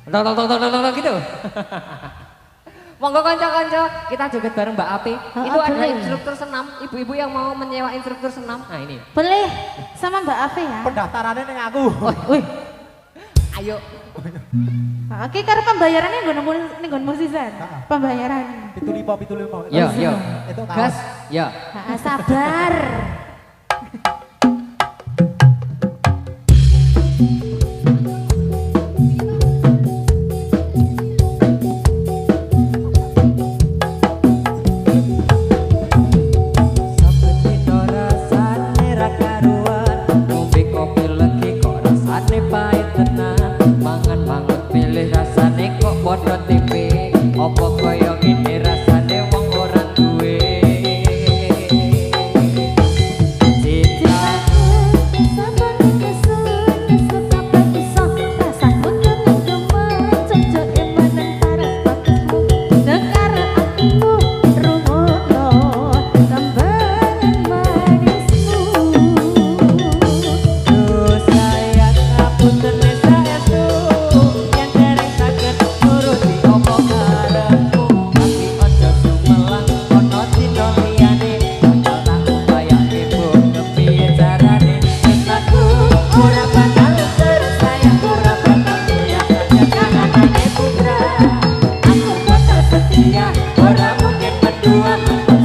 Tok gitu. Monggo kanca-kanca, kita joget bareng Mbak Api. Itu ada instruktur senam, ibu-ibu yang mau menyewa instruktur senam. Nah ini. Boleh sama Mbak Api ya. Pendaftarannya ning aku. Wih. Ayo. Oke, karena pembayarannya nggon musisian. Pembayaran. Pitu lipo. Yo. Itu Gas. Yo. Sabar. Podo TV, opo koyo ngene rasane wong ora duwe. Cintaku sabar kesun, betapa iso rasaku tenan gemen, cocok eman paras batasmu. Dengar aku rungono tambahan manismu. Duh sayang ngapunten saestu yen dereng saged nuruti opo karepku, tapi ojo sumelang ono dina liyane bakal tak bayake mbok kepiye carane. Cintaku ora bakal terus sayang ora bakal goyah kahanane putra. Aku bakal setia ora mungkin berdua,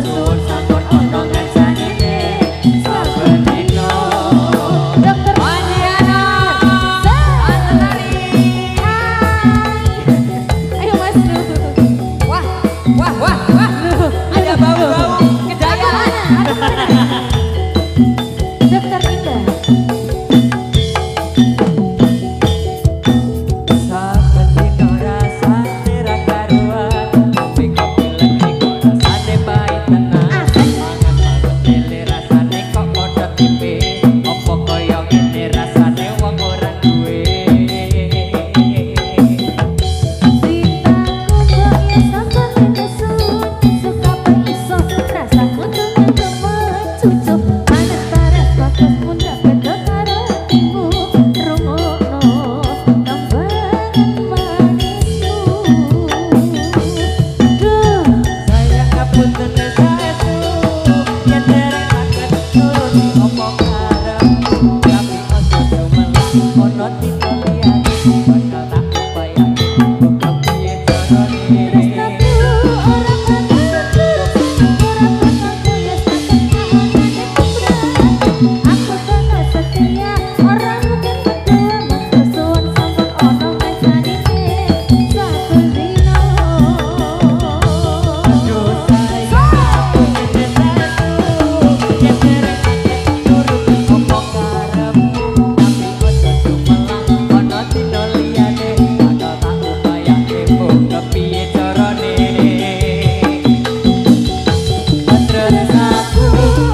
suwun sampun ono ngancanine saben dina. Dokter Adiana, Anari. ayo Mas. Wah, ada bau-bau kejayaan. Dokter Indah. Saben dina rasane ra karuan, kopi legi kok rasane pahit tenan. Mangan banget lele rasane kok padha tipe, opo koyo ngene rasane wong ora duwe. Cintaku kok ya sabar kesun, suka iso rasaku tenan gemen, cucuk panas paras batasmu ndak beda karo hatimu. Rungono tambahan manismu. Duh. Sayang ngapunten saestu yen dereng saged nuruti opo karepku, tapi ojo sumelang ono dina liyane bakal tak bayake mbok kepiye carane. Tresnaku ora bakal terus, ora bakal goyah sampai kahanane putra. Aku bakal setia, ora mungkin berdua, mas suwun sampun ono ngancanine saben dina. Aduh sayang ngapunten saestu yen dereng saged nuruti opo karepku, tapi ojo sumelang ono dina liyane bakal tak bayake mbok kepiye carane. Tresnaku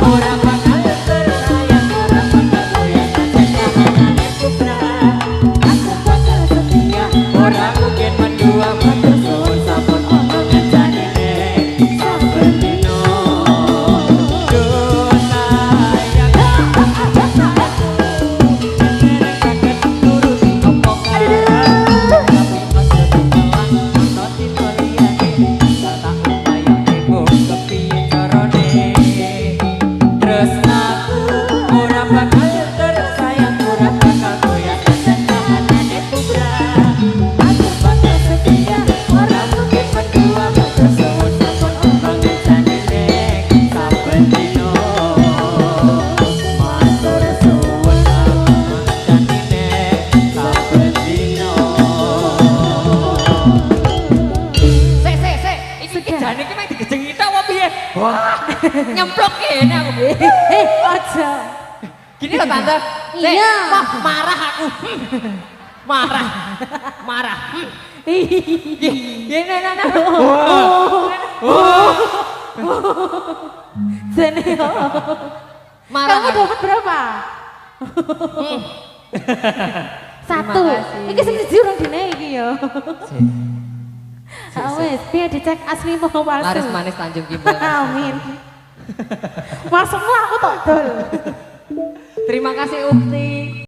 ora bakal terus sayang ora bakal goyah kahanane putra. Aku bakal setia ora mungkin mendua, matur suwun sampun ono ngancanine saben dina. Duh sayang ngapunten saestu yen dereng saged nuruti opo karepku, tapi ojo sumelang ono dina liyane bakal tak bayake mbok kepiye carane. Tresnaku ora bakal terus sayang ora bakal goyah kahanane putra. Aku bakal setia ora mungkin berdua, matur suwun sampun ono ngancanine saben dina. Matur suwun sampun ngancanine saben dina. Sik, iki jane iki mek digejengi tok apa piye? Wah, nyemplok kene aku. Aja. Gini loh tante. Sik, Iya. wah, marah aku. Marah. Nah. Jene yo. Marah Kamu aku. dapat berapa? Satu. Terima kasih. Iki sing siji urung dine iki yo. Wes, biar dicek asli mau palsu. Laris manis Tanjung Kimpul. Amin. Masukmu aku tok dol. Terima kasih Ukti.